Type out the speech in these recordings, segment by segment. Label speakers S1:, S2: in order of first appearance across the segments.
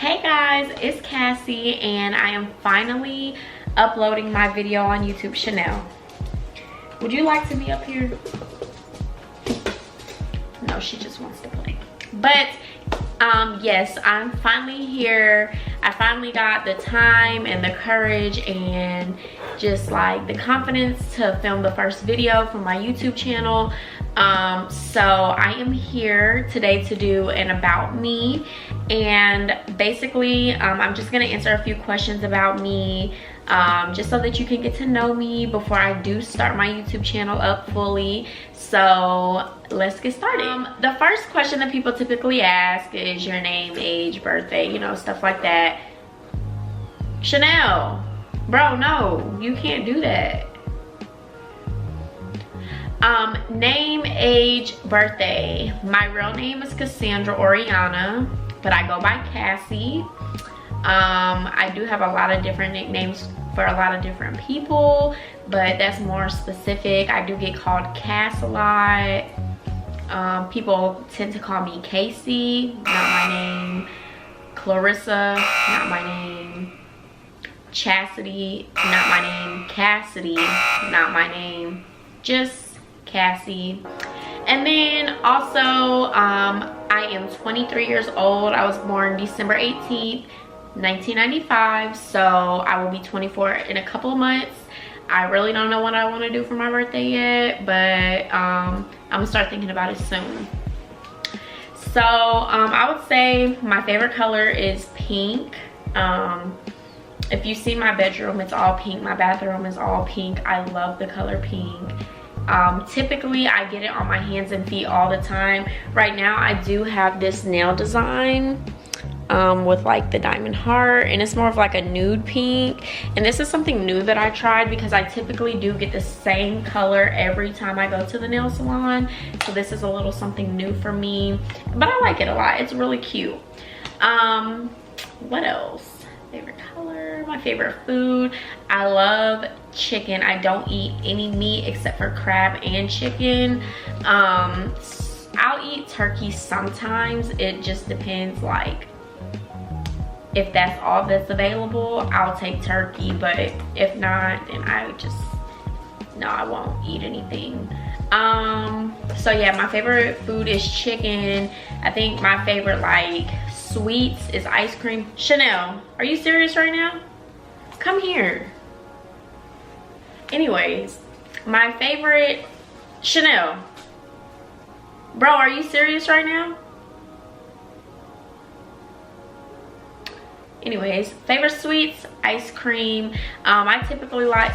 S1: Hey guys, it's Cassie and I am finally uploading my video on YouTube. Chanel, would you like to be up here? No, she just wants to play. But yes, I'm finally here. I finally got the time and the courage and just like the confidence to film the first video for my YouTube channel. So I am here today to do an about me, and basically I'm just gonna answer a few questions about me, just so that you can get to know me before I do start my YouTube channel up fully. So let's get started. The first question that people typically ask is your name, age, birthday, you know, stuff like that. Chanel, bro, no, you can't do that. Name, age, birthday. My real name is Cassandra Oriana, but I go by Cassie. I do have a lot of different nicknames for a lot of different people, but that's more specific. I do get called Cass a lot. People tend to call me Casey, not my name. Clarissa, not my name. Chastity, not my name. Cassidy, not my name. Just Cassie. And then also I am 23 years old. I was born December 18th 1995, so I will be 24 in a couple of months. I really don't know what I want to do for my birthday yet, but I'm gonna start thinking about it soon. So I would say my favorite color is pink. If you see my bedroom, it's all pink. My bathroom is all pink. I love the color pink. Typically I get it on my hands and feet all the time. Right now I do have this nail design with like the diamond heart, and it's more of like a nude pink, and this is something new that I tried because I typically do get the same color every time I go to the nail salon. So this is a little something new for me, but I like it a lot. It's really cute. What else? Favorite color, my favorite food. I love chicken. I don't eat any meat except for crab and chicken. I'll eat turkey sometimes. It just depends, like if that's all that's available, I'll take turkey, but if not, then I won't eat anything. So yeah, my favorite food is chicken. I think my favorite like sweets is ice cream. Chanel, are you serious right now? Come here. Anyways, my favorite, Chanel, bro, are you serious right now? Anyways, favorite sweets, ice cream. I typically like,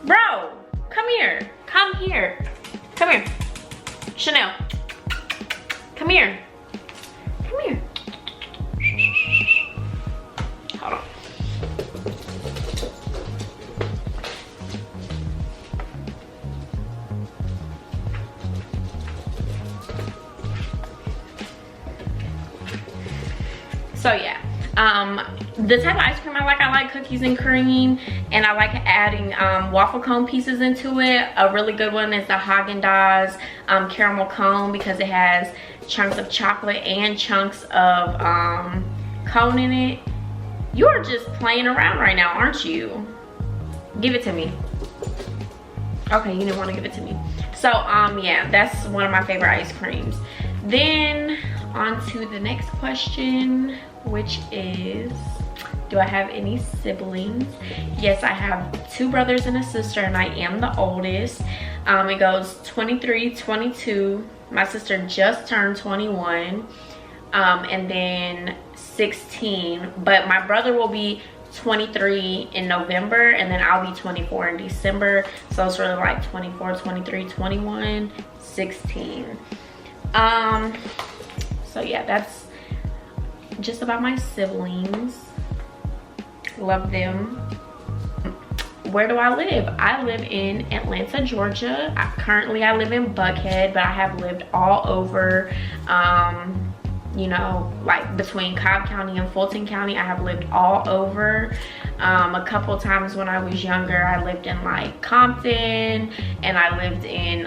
S1: bro, come here, come here, come here. Chanel, come here, come here. Hold on. So yeah, the type of ice cream I like cookies and cream, and I like adding waffle cone pieces into it. A really good one is the Haagen-Dazs caramel cone, because it has chunks of chocolate and chunks of cone in it. You are just playing around right now, aren't you? Give it to me. Okay, you didn't want to give it to me. So yeah, that's one of my favorite ice creams. Then on to the next question, which is, do I have any siblings? Yes, I have 2 brothers and a sister, and I am the oldest. It goes 23, 22. My sister just turned 21, and then 16. But my brother will be 23 in November, and then I'll be 24 in December. So it's really like 24, 23, 21, 16. So yeah, that's just about my siblings. Love them. Where do I live? I live in Atlanta, Georgia. Currently I live in Buckhead, but I have lived all over, you know, like between Cobb County and Fulton County. I have lived all over. A couple times when I was younger, I lived in like Compton, and I lived in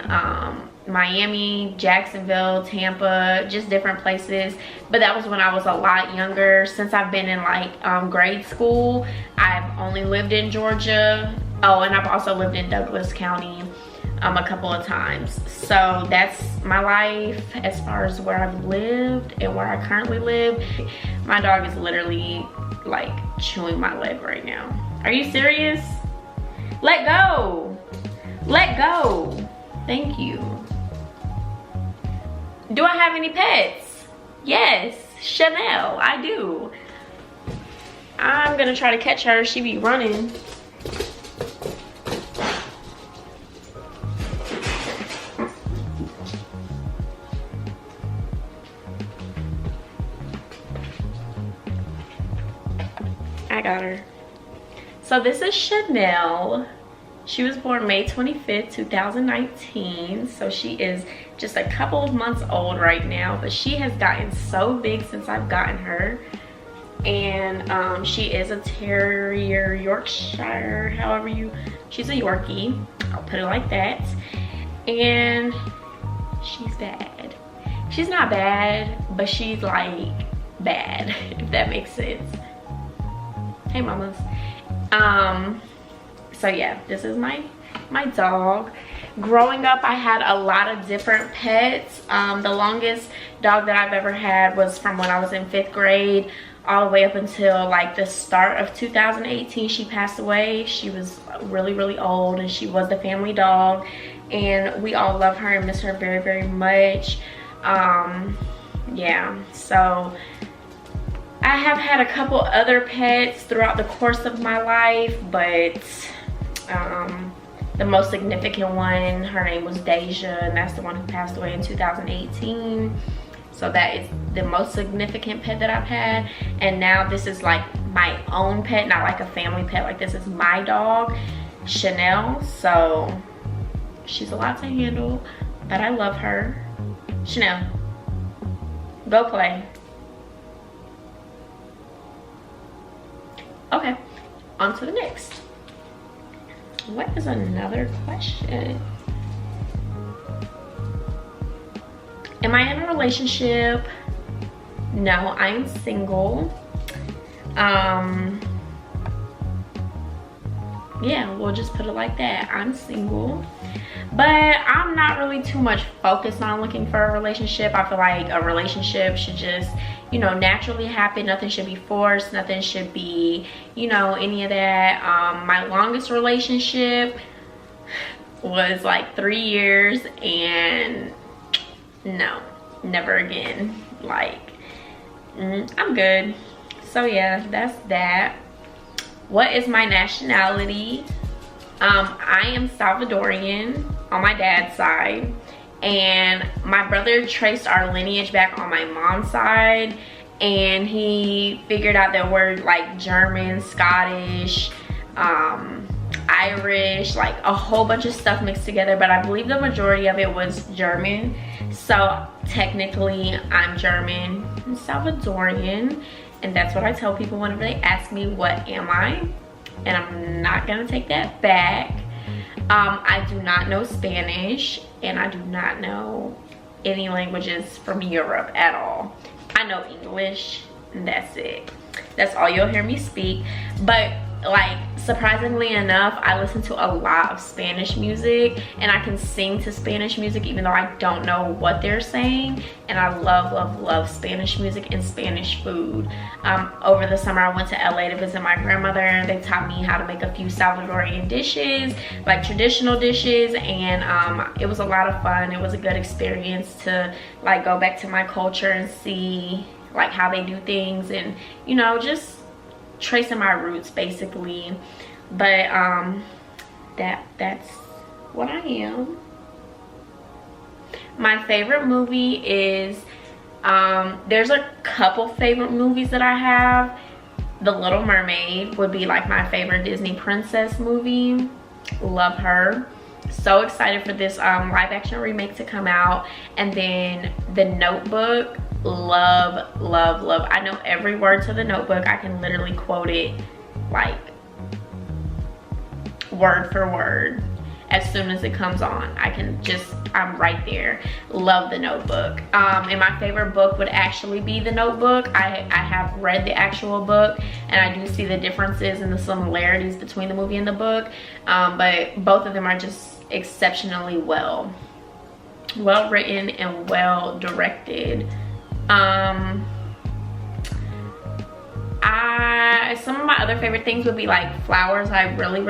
S1: Miami, Jacksonville, Tampa, just different places. But that was when I was a lot younger. Since I've been in like grade school, I've only lived in Georgia. Oh, and I've also lived in Douglas County a couple of times. So that's my life as far as where I've lived and where I currently live. My dog is literally like chewing my leg right now. Are you serious? Let go. Let go. Thank you. Do I have any pets? Yes, Chanel, I do. I'm gonna try to catch her. She be running. I got her. So this is Chanel. She was born May 25th, 2019. So she is just a couple of months old right now, but she has gotten so big since I've gotten her. And she is a Terrier, Yorkshire, she's a Yorkie. I'll put it like that. And she's bad. She's not bad, but she's like bad, if that makes sense. Hey mamas. So yeah, this is my dog. Growing up, I had a lot of different pets. The longest dog that I've ever had was from when I was in 5th grade all the way up until like the start of 2018. She passed away. She was really, really old, and she was the family dog, and we all love her and miss her very, very much. Yeah, so I have had a couple other pets throughout the course of my life, but the most significant one, her name was Deja, and that's the one who passed away in 2018. So that is the most significant pet that I've had. And now this is like my own pet, not like a family pet. Like, this is my dog, Chanel. So she's a lot to handle, but I love her. Chanel, go play. Okay, on to the next. What is another question? Am I in a relationship? No, I'm single. Yeah, we'll just put it like that. I'm single, but I'm not really too much focused on looking for a relationship. I feel like a relationship should just, you know, naturally happen. Nothing should be forced. Nothing should be, you know, any of that. My longest relationship was like 3 years, and no, never again. Like, I'm good. So yeah, that's that. What is my nationality? I am Salvadorian on my dad's side, and my brother traced our lineage back on my mom's side, and he figured out that we're like German, Scottish, Irish, like a whole bunch of stuff mixed together, but I believe the majority of it was German. So technically I'm German and Salvadorian, and that's what I tell people whenever they ask me what am I, and I'm not gonna take that back. I do not know Spanish, and I do not know any languages from Europe at all. I know English, and that's it. That's all you'll hear me speak. But like, surprisingly enough, I listen to a lot of Spanish music, and I can sing to Spanish music even though I don't know what they're saying. And I love, love, love Spanish music and Spanish food. Over the summer, I went to LA to visit my grandmother, and they taught me how to make a few Salvadorian dishes, like traditional dishes, and it was a lot of fun. It was a good experience to like go back to my culture and see like how they do things, and you know, just tracing my roots basically. But that's what I am. My favorite movie is there's a couple favorite movies that I have. The Little Mermaid would be like my favorite Disney princess movie. Love her. So excited for this live action remake to come out. And then The Notebook. Love, love, love. I know every word to The Notebook. I can literally quote it like word for word. as soon as it comes on. I'm right there. Love The Notebook. And my favorite book would actually be The Notebook. I have read the actual book, and I do see the differences and the similarities between the movie and the book, but both of them are just exceptionally well written and well directed. Some of my other favorite things would be like flowers. I really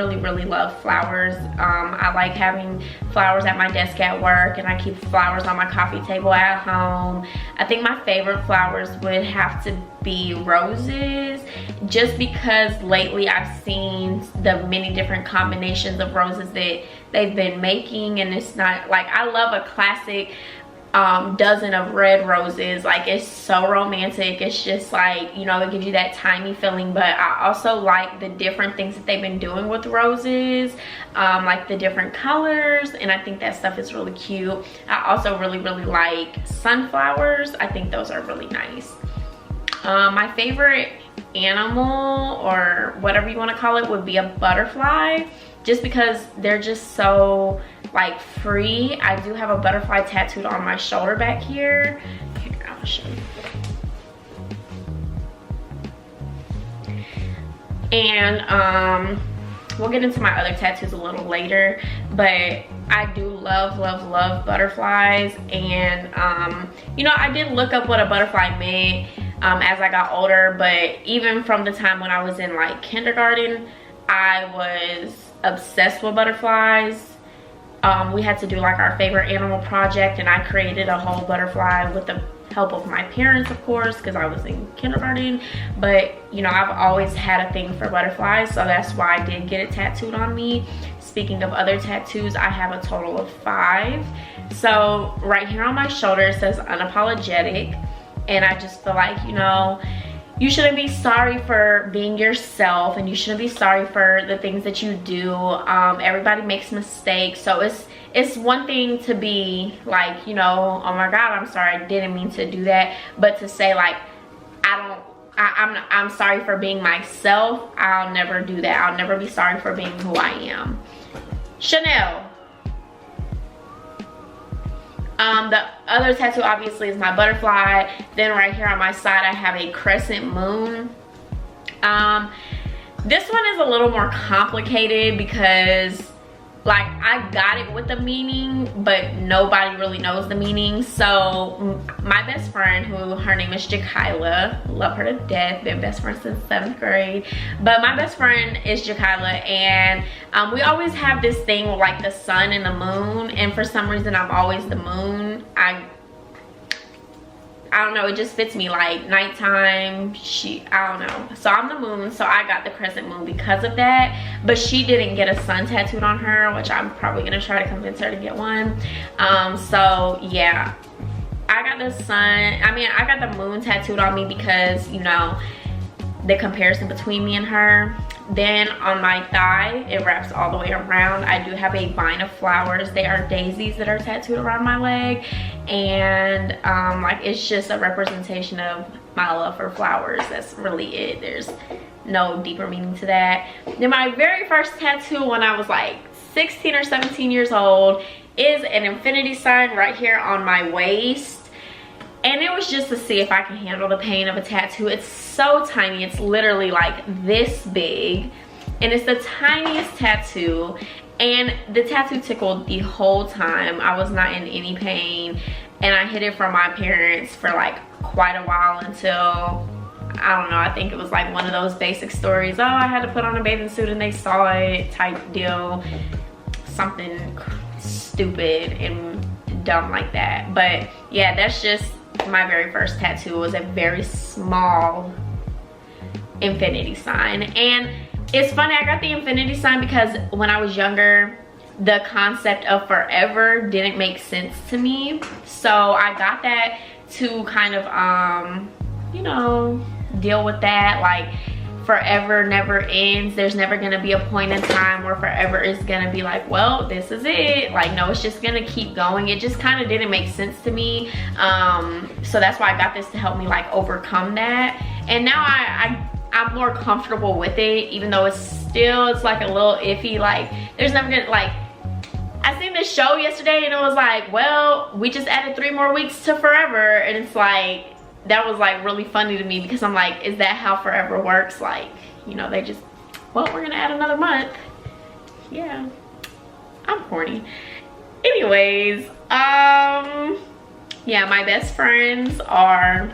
S1: love flowers. I like having flowers at my desk at work, and I keep flowers on my coffee table at home. I think my favorite flowers would have to be roses, just because lately I've seen the many different combinations of roses that they've been making, and it's not like, I love a classic dozen of red roses. Like, it's so romantic. It's just like, you know, it gives you that timey feeling. But I also like the different things that they've been doing with roses, like the different colors, and I think that stuff is really cute. I also really like sunflowers. I think those are really nice. My favorite animal, or whatever you want to call it, would be a butterfly, just because they're just so like free. I do have a butterfly tattooed on my shoulder back here. Here, I'll show you. And we'll get into my other tattoos a little later, but I do love butterflies. And you know, I did look up what a butterfly meant as I got older, but even from the time when I was in like kindergarten, I was obsessed with butterflies. We had to do like our favorite animal project, and I created a whole butterfly with the help of my parents, of course, because I was in kindergarten. But you know, I've always had a thing for butterflies, so that's why I did get it tattooed on me. Speaking of other tattoos, I have a total of 5. So right here on my shoulder it says unapologetic, and I just feel like, you know, you shouldn't be sorry for being yourself, and you shouldn't be sorry for the things that you do. Everybody makes mistakes, so it's one thing to be like, you know, oh my God, I'm sorry, I didn't mean to do that. But to say like, I'm sorry for being myself, I'll never do that. I'll never be sorry for being who I am. Chanel. The other tattoo obviously is my butterfly. Then right here on my side I have a crescent moon. This one is a little more complicated because like I got it with the meaning, but nobody really knows the meaning. So my best friend, who her name is Jakayla, love her to death, been best friends since 7th grade, but my best friend is Jakayla, and we always have this thing with like the sun and the moon, and for some reason I'm always the moon. I don't know, it just fits me, like nighttime, I don't know. So I'm the moon, so I got the crescent moon because of that. But she didn't get a sun tattooed on her, which I'm probably gonna try to convince her to get one. So yeah, I got the I got the moon tattooed on me because, you know, the comparison between me and her. Then on my thigh, it wraps all the way around. I do have a vine of flowers. They are daisies that are tattooed around my leg, and like it's just a representation of my love for flowers. That's really it. There's no deeper meaning to that. Then my very first tattoo when I was like 16 or 17 years old is an infinity sign right here on my waist. And it was just to see if I can handle the pain of a tattoo. It's so tiny. It's literally like this big. And it's the tiniest tattoo. And the tattoo tickled the whole time. I was not in any pain. And I hid it from my parents for like quite a while until, I don't know, I think it was like one of those basic stories. Oh, I had to put on a bathing suit and they saw it type deal. Something stupid and dumb like that. But yeah, that's just my very first tattoo. Was a very small infinity sign. And it's funny, I got the infinity sign because when I was younger, the concept of forever didn't make sense to me. So I got that to kind of you know, deal with that. Like, forever never ends. There's never gonna be a point in time where forever is gonna be like, well, this is it. Like, no, it's just gonna keep going. It just kind of didn't make sense to me. So that's why I got this to help me like overcome that. And now I'm more comfortable with it, even though it's like a little iffy. Like, there's never gonna, like, I seen this show yesterday and it was like, well, we just added 3 more weeks to forever. And it's like, that was like really funny to me because I'm like, is that how forever works? Like, you know, they just, well, we're gonna add another month. Yeah, I'm corny. Anyways, yeah, my best friends are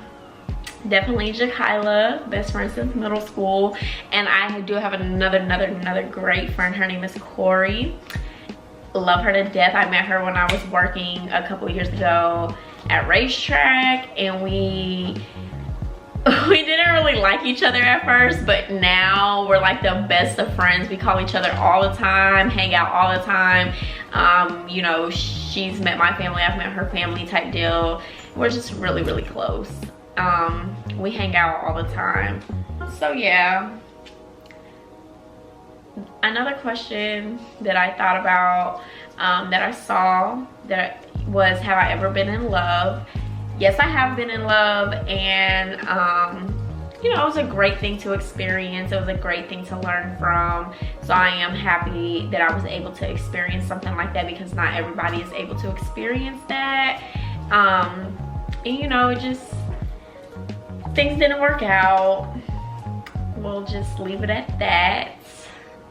S1: definitely Jakayla, best friend since middle school, and I do have another great friend. Her name is Corey. Love her to death. I met her when I was working a couple years ago at Racetrack, and we didn't really like each other at first, but now we're like the best of friends. We call each other all the time, hang out all the time. You know, she's met my family, I've met her family type deal. We're just really close. We hang out all the time. So yeah. Another question that I thought about, that I saw, that was, have I ever been in love? Yes, I have been in love, and you know, it was a great thing to experience. It was a great thing to learn from. So I am happy that I was able to experience something like that, because not everybody is able to experience that. And you know, it just, things didn't work out. We'll just leave it at that.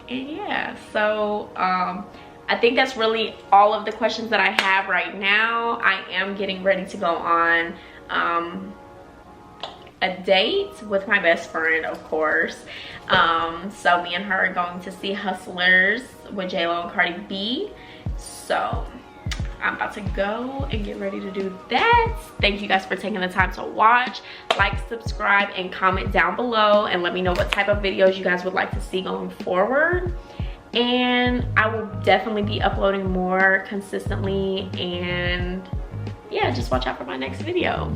S1: And yeah, so I think that's really all of the questions that I have right now. I am getting ready to go on a date with my best friend, of course. So me and her are going to see Hustlers with J-Lo and Cardi B. So I'm about to go and get ready to do that. Thank you guys for taking the time to watch. Like, subscribe, and comment down below, and let me know what type of videos you guys would like to see going forward. And I will definitely be uploading more consistently, and yeah, just watch out for my next video.